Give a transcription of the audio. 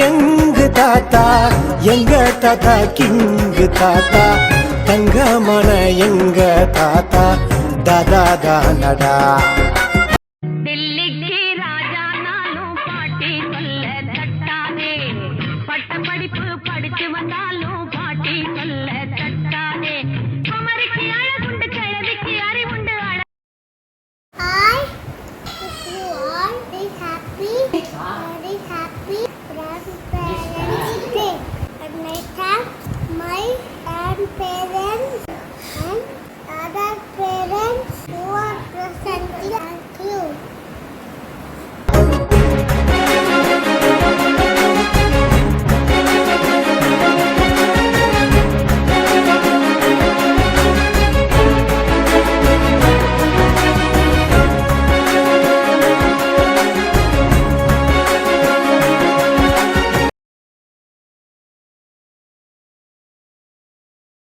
எங்க தாத்தா கிங்கு தாத்தா தங்கமான எங்க தாத்தா தாதா தானடா. டெல்லிக்கு ராஜா நானும் பாட்டி சொல்ல தட்டாதே, பட்ட படிப்பு படிச்சு வந்தாலும் பாட்டி சொல்ல தட்டாதே, குமரிக்கு அழகுண்டு கிழவிக்கு அறிவுண்டு. I wish you all be happy, very happy Grandparents Day. And I thank my grandparents and other parents who are present here.